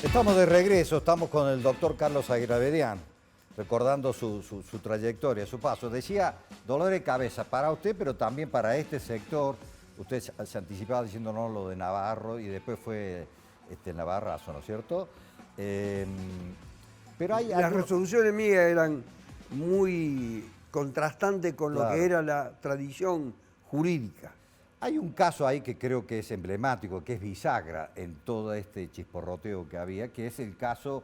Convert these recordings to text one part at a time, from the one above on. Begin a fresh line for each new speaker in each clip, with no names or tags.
Estamos de regreso, estamos con el doctor Carlos Agravedian, recordando su trayectoria, su paso. Decía, dolor de cabeza para usted, pero también para este sector. Usted se anticipaba diciéndonos lo de Navarro y después fue Navarrazo, ¿no es cierto? Pero hay
Las resoluciones mías eran muy contrastantes con lo que era la tradición jurídica.
Hay un caso ahí que creo que es emblemático, que es bisagra en todo este chisporroteo que había, que es el caso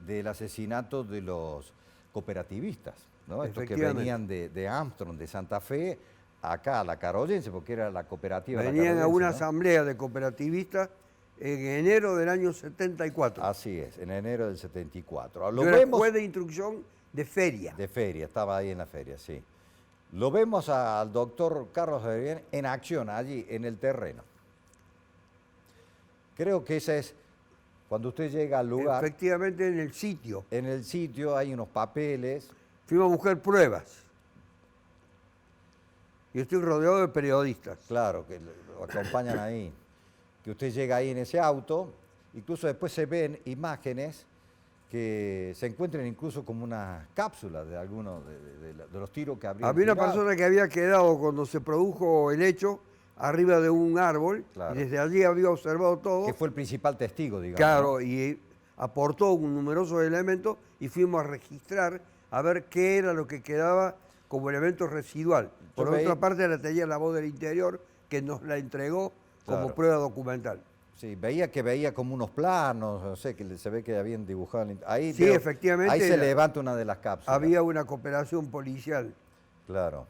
del asesinato de los cooperativistas, ¿no? Estos que venían de Armstrong, de Santa Fe, acá a la Caroyense, porque era la cooperativa.
Venían a una asamblea de cooperativistas en enero del año 74.
Así es, en enero del 74.
Yo era juez de instrucción de feria.
De feria, estaba ahí en la feria, sí. Lo vemos al doctor Carlos Agravedian en acción, allí, en el terreno. Creo que ese es, cuando usted llega al lugar...
Efectivamente, en el sitio.
En el sitio hay unos papeles.
Fuimos a buscar pruebas. Y estoy rodeado de periodistas.
Claro, que lo acompañan ahí. Que usted llega ahí en ese auto, incluso después se ven imágenes que se encuentran incluso como una cápsula de algunos de los tiros que habría.
Había una persona que había quedado cuando se produjo el hecho arriba de un árbol, claro, y desde allí había observado todo.
Que fue el principal testigo, digamos.
Claro,
¿no?
Y aportó un numerosos elementos y fuimos a registrar a ver qué era lo que quedaba como elemento residual. Por otra parte, la tenía La Voz del Interior, que nos la entregó como prueba documental.
Sí, veía como unos planos, no sé, que se ve que habían dibujado. Ahí,
sí, efectivamente.
Ahí se levanta una de las cápsulas.
Había una cooperación policial.
Claro.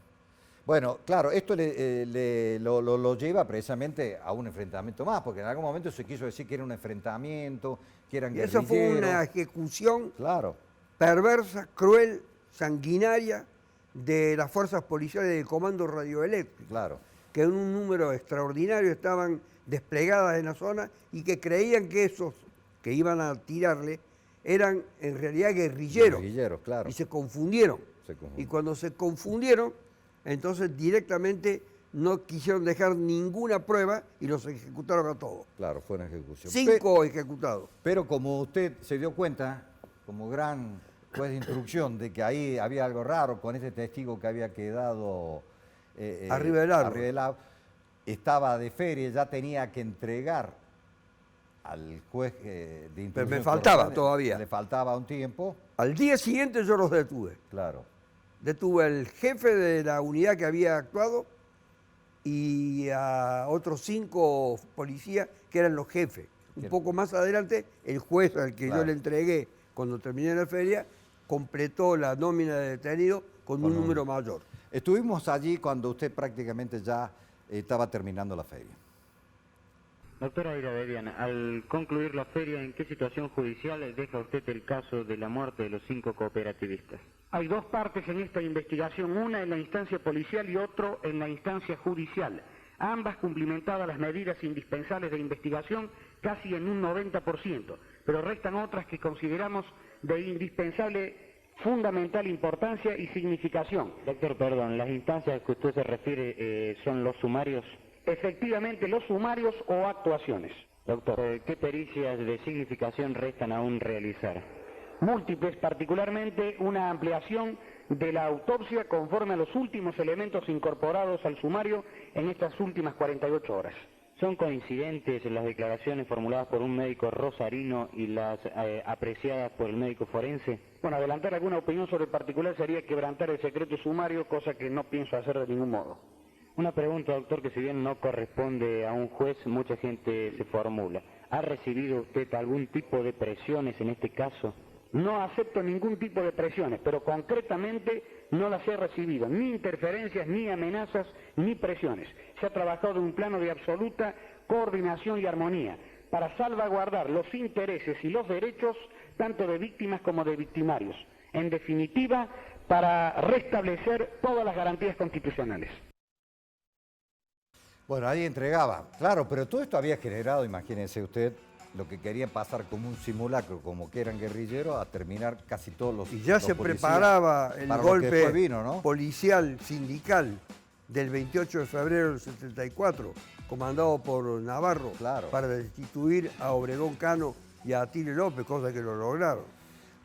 Bueno, claro, esto lo lleva precisamente a un enfrentamiento más, porque en algún momento se quiso decir que era un enfrentamiento, que eran guerrilleros.
Esa fue una ejecución perversa, cruel, sanguinaria de las fuerzas policiales del Comando Radioeléctrico.
Claro.
Que en un número extraordinario estaban desplegadas en la zona y que creían que esos que iban a tirarle eran en realidad guerrilleros.
Guerrilleros, claro.
Y se confundieron. Y cuando se confundieron, entonces directamente no quisieron dejar ninguna prueba y los ejecutaron a todos.
Claro, fue una ejecución.
5 ejecutados.
Pero como usted se dio cuenta, como gran juez de instrucción, de que ahí había algo raro con ese testigo que había quedado
arriba del árbol.
Estaba de feria, ya tenía que entregar al juez de instrucción.
Pero me faltaba todavía.
Le faltaba un tiempo.
Al día siguiente yo los detuve.
Claro.
Detuve al jefe de la unidad que había actuado y a otros 5 policías que eran los jefes. Un poco más adelante, el juez al que yo le entregué cuando terminé la feria, completó la nómina de detenidos con un número mayor.
Estuvimos allí cuando usted prácticamente ya estaba terminando la feria.
Doctor Agravedian, al concluir la feria, ¿en qué situación judicial deja usted el caso de la muerte de los 5 cooperativistas?
Hay 2 partes en esta investigación, una en la instancia policial y otro en la instancia judicial. Ambas cumplimentadas las medidas indispensables de investigación casi en un 90%, pero restan otras que consideramos de indispensable, fundamental importancia y significación.
Doctor, perdón, las instancias que usted se refiere son los sumarios.
Efectivamente, los sumarios o actuaciones.
Doctor, ¿qué pericias de significación restan aún realizar?
Múltiples, particularmente una ampliación de la autopsia conforme a los últimos elementos incorporados al sumario en estas últimas 48 horas.
¿Son coincidentes las declaraciones formuladas por un médico rosarino y las apreciadas por el médico forense?
Bueno, adelantar alguna opinión sobre el particular sería quebrantar el secreto sumario, cosa que no pienso hacer de ningún modo.
Una pregunta, doctor, que si bien no corresponde a un juez, mucha gente se formula. ¿Ha recibido usted algún tipo de presiones en este caso?
No acepto ningún tipo de presiones, pero concretamente no las he recibido, ni interferencias, ni amenazas, ni presiones. Se ha trabajado en un plano de absoluta coordinación y armonía para salvaguardar los intereses y los derechos tanto de víctimas como de victimarios. En definitiva, para restablecer todas las garantías constitucionales.
Bueno, ahí entregaba. Claro, pero todo esto había generado, imagínense usted, lo que querían pasar como un simulacro, como que eran guerrilleros, a terminar casi todos los
Y ya
los
se
policías
preparaba el
para lo que
golpe
después vino, ¿no?
policial sindical del 28 de febrero del 74, comandado por Navarro,
Claro.
para destituir a Obregón Cano y a Atilio López, cosa que lo lograron.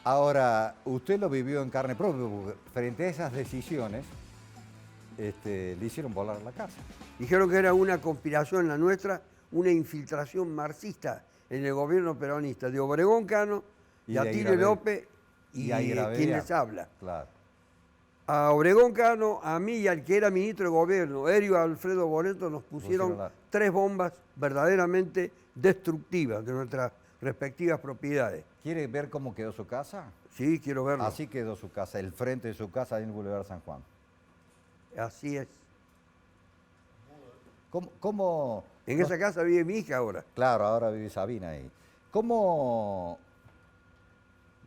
Ahora, usted lo vivió en carne propia, porque frente a esas decisiones, le hicieron volar la casa.
Dijeron que era una conspiración la nuestra, una infiltración marxista en el gobierno peronista de Obregón Cano,
Y
de
de
Atilio
Airavedia.
López y quien les habla.
Claro.
A Obregón Cano, a mí y al que era ministro de gobierno, Erio Alfredo Boneto, nos pusieron 3 bombas verdaderamente destructivas de nuestras respectivas propiedades.
¿Quiere ver cómo quedó su casa?
Sí, quiero verlo.
Así quedó su casa, el frente de su casa en el Boulevard San Juan.
Así es.
¿Cómo
En esa casa vive mi hija ahora.
Claro, ahora vive Sabina ahí.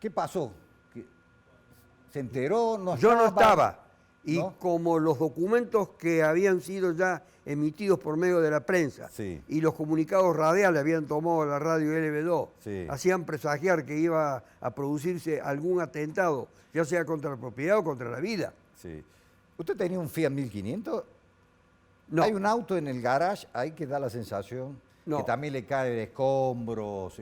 ¿Qué pasó? ¿Se enteró?
Yo no estaba. Y
¿no?
como los documentos que habían sido ya emitidos por medio de la prensa
Sí.
y los comunicados radiales habían tomado la radio LB2,
Sí.
hacían presagiar que iba a producirse algún atentado, ya sea contra la propiedad o contra la vida.
Sí. ¿Usted tenía un Fiat 1500?
No.
Hay un auto en el garage ahí que da la sensación
No.
que también le caen escombros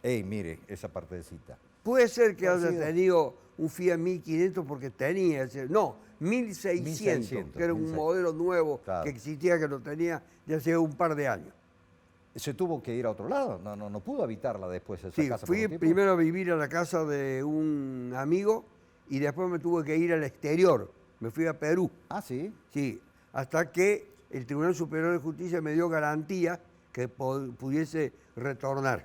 ¡Ey, mire, esa partecita!
Puede ser que
¿Ha
haya
sido?
tenido un Fiat 1500 porque tenía ese... No, 1600, que era un
1600.
modelo nuevo
Claro.
que existía, que lo tenía de hace un par de años.
¿Se tuvo que ir a otro lado? No pudo habitarla después esa
Sí,
casa. por
fui
un tiempo?
primero a vivir a la casa de un amigo y después me tuve que ir al exterior. Me fui a Perú,
Ah, sí.
sí, hasta que el Tribunal Superior de Justicia me dio garantía que pudiese retornar.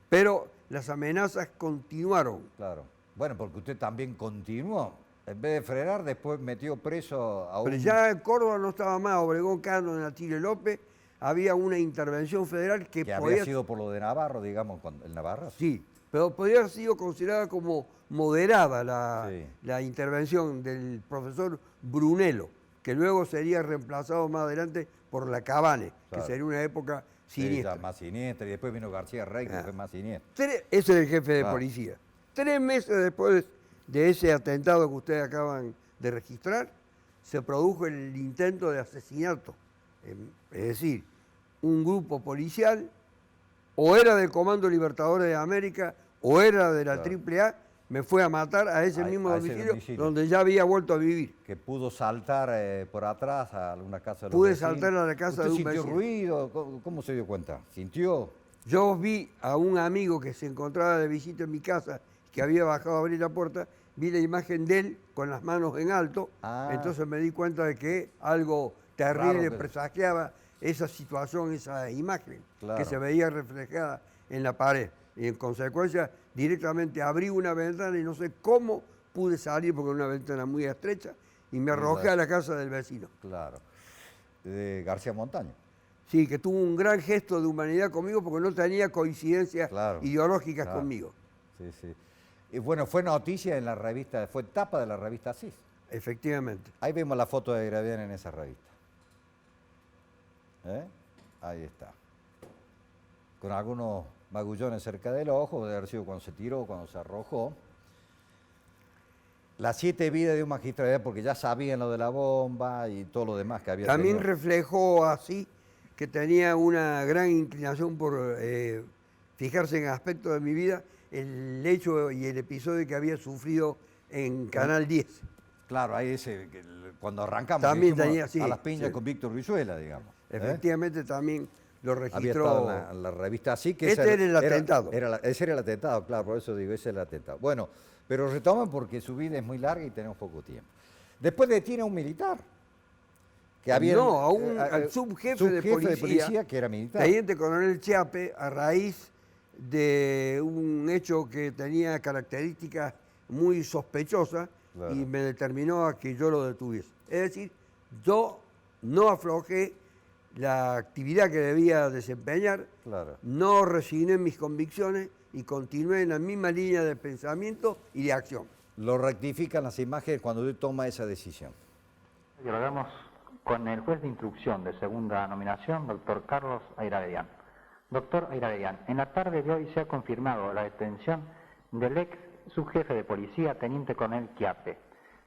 Pero las amenazas continuaron.
Claro. Bueno, porque usted también continuó. En vez de frenar, después metió preso a un...
Pero ya en Córdoba no estaba más Obregón Cano en Atilio López, había una intervención federal que
que
podía...
había sido por lo de Navarro, digamos, el Navarro.
Sí, pero podría haber sido considerada como moderada
Sí.
la intervención del profesor Brunello, que luego sería reemplazado más adelante por la Cabane,
Claro.
que sería una época
Sí,
siniestra.
ya más siniestra. Y después vino García Rey, que
Ah.
fue más siniestra.
Ese es el jefe de
Claro.
policía. 3 meses después de ese atentado que ustedes acaban de registrar, se produjo el intento de asesinato. Es decir, un grupo policial, o era del Comando Libertadores de América, o era de la
Claro.
AAA, me fue a matar a ese mismo
a ese
domicilio,
domicilio.
donde ya había vuelto a vivir.
Que pudo saltar por atrás a alguna casa de los
Pude
vecinos.
saltar a la casa
¿Usted
de un
sintió
vecino.
ruido? ¿Cómo se dio cuenta? ¿Sintió?
Yo vi a un amigo que se encontraba de visita en mi casa, que había bajado a abrir la puerta, vi la imagen de él con las manos en alto,
Ah.
entonces me di cuenta de que algo terrible
Claro que-
presagiaba esa situación, esa imagen
Claro.
que se veía reflejada en la pared. Y en consecuencia, directamente abrí una ventana y no sé cómo pude salir, porque era una ventana muy estrecha, y me arrojé a la casa del vecino.
Claro. De García Montaño.
Sí, que tuvo un gran gesto de humanidad conmigo porque no tenía coincidencias
Claro.
ideológicas
Claro.
conmigo.
Sí, sí. Y bueno, fue noticia en la revista, fue tapa de la revista Asís.
Efectivamente.
Ahí vemos la foto de Gravian en esa revista. Ahí está. Con algunos magullones cerca del ojo, debe haber sido cuando se tiró, cuando se arrojó. Las 7 vidas de un magistrado, porque ya sabían lo de la bomba y todo lo demás que había
También
tenido.
reflejó así que tenía una gran inclinación por fijarse en aspectos de mi vida, el hecho y el episodio que había sufrido en Canal 10.
Claro, ahí cuando arrancamos
También
dijimos
tenía, sí,
a las piñas
sí.
con Víctor Rizuela, digamos.
Efectivamente también lo
Había
registró.
estado en la revista Así que
Este era el atentado.
Ese era el atentado, claro, por eso digo, ese era el atentado. Bueno, pero retoman porque su vida es muy larga y tenemos poco tiempo. Después detiene a un militar. Que había,
No, al subjefe de policía,
que era militar.
Teniente Coronel Chiape, a raíz de un hecho que tenía características muy sospechosas,
Claro.
y me determinó a que yo lo detuviese. Es decir, yo no aflojé la actividad que debía desempeñar,
Claro.
no resigné mis convicciones y continué en la misma línea de pensamiento y de acción.
Lo rectifican las imágenes cuando él toma esa decisión.
Dialogamos con el juez de instrucción de segunda nominación, doctor Carlos Airavedia. Doctor Iradian, en la tarde de hoy se ha confirmado la detención del ex subjefe de policía, teniente coronel Chiappe.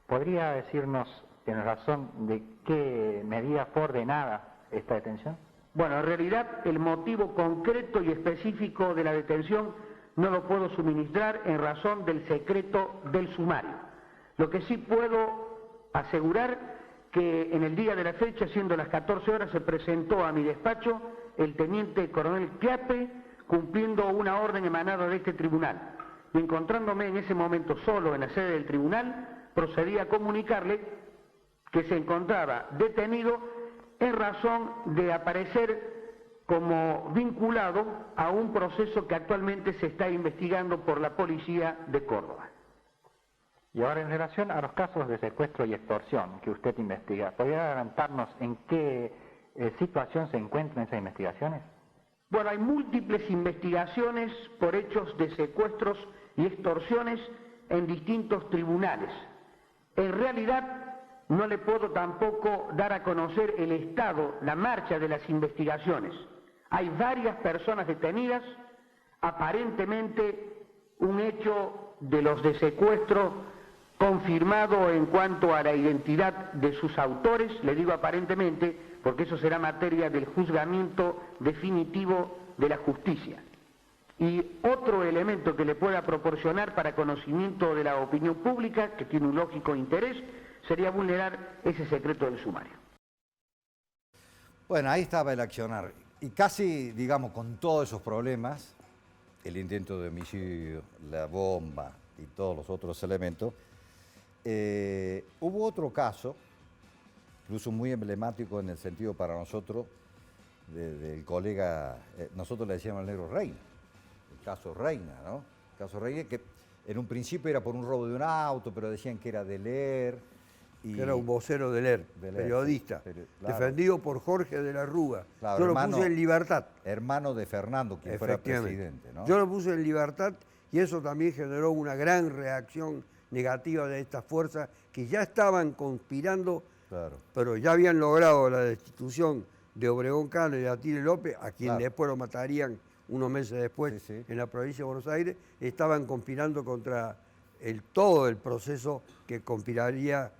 ¿Podría decirnos en razón de qué medida fue ordenada esta detención?
Bueno, en realidad el motivo concreto y específico de la detención no lo puedo suministrar en razón del secreto del sumario. Lo que sí puedo asegurar que en el día de la fecha, siendo las 14 horas, se presentó a mi despacho el teniente coronel Chiappe cumpliendo una orden emanada de este tribunal. Y encontrándome en ese momento solo en la sede del tribunal, procedí a comunicarle que se encontraba detenido en razón de aparecer como vinculado a un proceso que actualmente se está investigando por la policía de Córdoba.
Y ahora, en relación a los casos de secuestro y extorsión que usted investiga, ¿podría adelantarnos en qué situación se encuentran esas investigaciones?
Bueno, hay múltiples investigaciones por hechos de secuestros y extorsiones en distintos tribunales. En realidad, no le puedo tampoco dar a conocer el estado, la marcha de las investigaciones. Hay varias personas detenidas, aparentemente un hecho de los de secuestro confirmado en cuanto a la identidad de sus autores, le digo aparentemente, porque eso será materia del juzgamiento definitivo de la justicia. Y otro elemento que le pueda proporcionar para conocimiento de la opinión pública, que tiene un lógico interés, sería vulnerar ese secreto del sumario.
Bueno, ahí estaba el accionar. Y casi, digamos, con todos esos problemas, el intento de homicidio, la bomba y todos los otros elementos, hubo otro caso, incluso muy emblemático en el sentido para nosotros, del colega, nosotros le decíamos al negro Reina, el caso Reina, ¿no? El caso Reina, que en un principio era por un robo de un auto, pero decían que era de Leer.
Que era un vocero de Leer, periodista,
sí, claro.
Defendido por Jorge de la Rúa.
Claro,
yo
hermano,
lo puse en libertad.
Hermano de Fernando, quien fuera presidente, ¿no?
Yo lo puse en libertad y eso también generó una gran reacción negativa de estas fuerzas que ya estaban conspirando,
claro,
pero ya habían logrado la destitución de Obregón Cano y de Atilio López, a quien
claro,
después lo matarían unos meses después
sí, sí,
en la provincia de Buenos Aires. Estaban conspirando contra todo el proceso que concluiría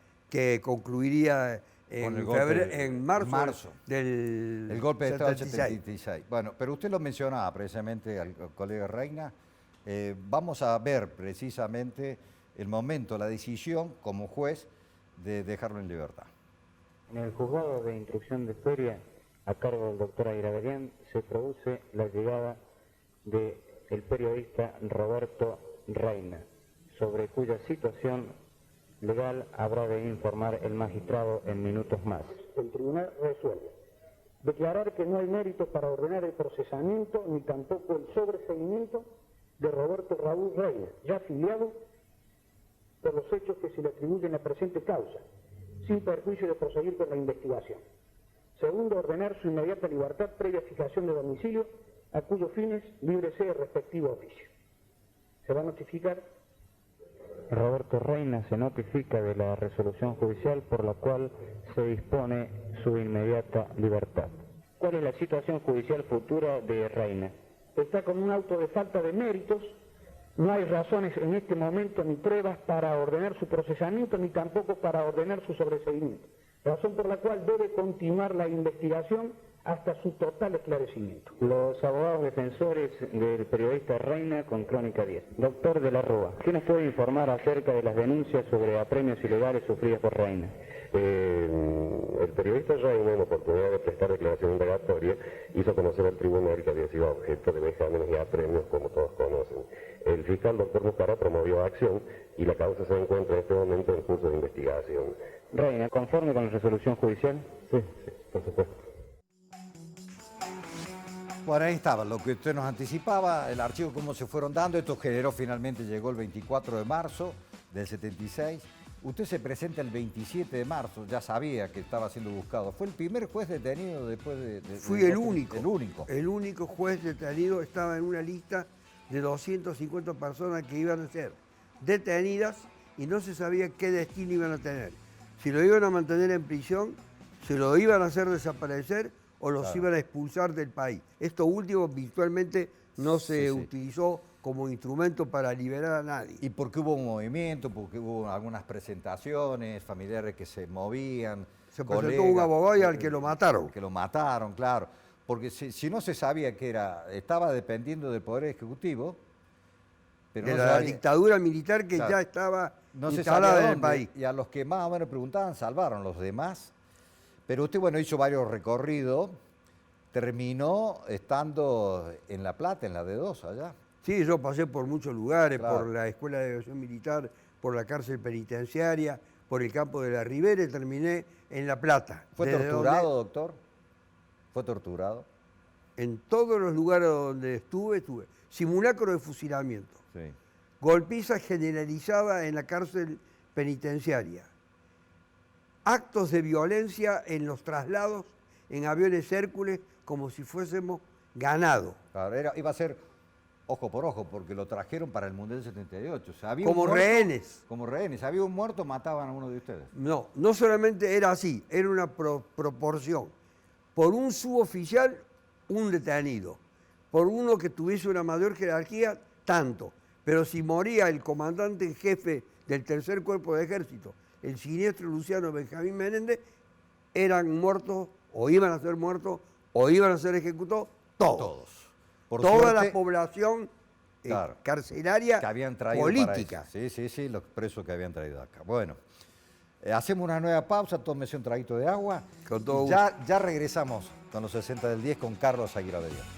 en marzo del
el golpe de Estado del
76.
76. Bueno, pero usted lo mencionaba precisamente al colega Reina. Vamos a ver precisamente el momento, la decisión como juez de dejarlo en libertad.
En el juzgado de instrucción de Feria, a cargo del doctor Iradian, se produce la llegada del periodista Roberto Reina, sobre cuya situación legal habrá de informar el magistrado en minutos más.
El tribunal resuelve declarar que no hay méritos para ordenar el procesamiento ni tampoco el sobreseimiento de Roberto Raúl Reina, ya afiliado por los hechos que se le atribuyen a presente causa, sin perjuicio de proseguir con la investigación. Segundo, ordenar su inmediata libertad previa fijación de domicilio, a cuyos fines libre sea el respectivo oficio. Se va a notificar.
Roberto Reina se notifica de la resolución judicial por la cual se dispone su inmediata libertad. ¿Cuál es la situación judicial futura de Reina?
Está con un auto de falta de méritos, no hay razones en este momento ni pruebas para ordenar su procesamiento ni tampoco para ordenar su sobreseimiento, razón por la cual debe continuar la investigación hasta su total esclarecimiento.
Los abogados defensores del periodista Reina con Crónica 10. Doctor de la Rúa, ¿qué nos puede informar acerca de las denuncias sobre apremios ilegales sufridas por Reina?
El periodista Reina, en oportunidad de prestar declaración indagatoria, hizo conocer al tribunal que había sido objeto de vejámenes y apremios, como todos conocen. El fiscal doctor Muscara promovió acción y la causa se encuentra en este momento en curso de investigación.
Reina, ¿conforme con la resolución judicial?
Sí, por supuesto.
Bueno, ahí estaba, lo que usted nos anticipaba, el archivo, cómo se fueron dando. Esto generó, finalmente llegó el 24 de marzo del 76. Usted se presenta el 27 de marzo, ya sabía que estaba siendo buscado. ¿Fue el primer juez detenido después de...?
Fui el único.
El único.
El único juez detenido. Estaba en una lista de 250 personas que iban a ser detenidas y no se sabía qué destino iban a tener. Si lo iban a mantener en prisión, si lo iban a hacer desaparecer o los iban a expulsar del país. Esto último virtualmente no se utilizó como instrumento para liberar a nadie.
Y porque hubo un movimiento, porque hubo algunas presentaciones, familiares que se movían.
Se presentó un abogado y al que lo mataron.
Que lo mataron, claro. Porque si no se sabía que estaba dependiendo del Poder Ejecutivo, pero
de
no
la
sabía,
dictadura militar que ya estaba instalada en el país.
Y a los que más o menos preguntaban, salvaron los demás. Pero usted, bueno, hizo varios recorridos, terminó estando en La Plata, en la D2, allá.
Sí, yo pasé por muchos lugares,
Claro.
por la Escuela de Aviación Militar, por la cárcel penitenciaria, por el campo de la Ribera y terminé en La Plata.
¿Fue
desde
torturado, doctor? ¿Fue torturado?
En todos los lugares donde estuve. Simulacro de fusilamiento.
Sí.
Golpiza generalizada en la cárcel penitenciaria. Actos de violencia en los traslados en aviones Hércules como si fuésemos ganado.
Claro, iba a ser ojo por ojo, porque lo trajeron para el Mundial 78. O sea, había
Como
un muerto,
rehenes.
Como rehenes. Había un muerto, mataban a uno de ustedes.
No solamente era así, era una proporción. Por un suboficial, un detenido. Por uno que tuviese una mayor jerarquía, tanto. Pero si moría el comandante en jefe del tercer cuerpo de ejército, el siniestro Luciano Benjamín Menéndez, eran muertos, o iban a ser muertos, o iban a ser ejecutados, todos.
Por
Toda
suerte,
la población
claro,
carcelaria
que habían traído
política.
para eso. Sí, los presos que habían traído acá. Bueno, hacemos una nueva pausa, tómese un traguito de agua.
Con todo
Ya regresamos con los 60 del 10 con Carlos Aguirre Bedián.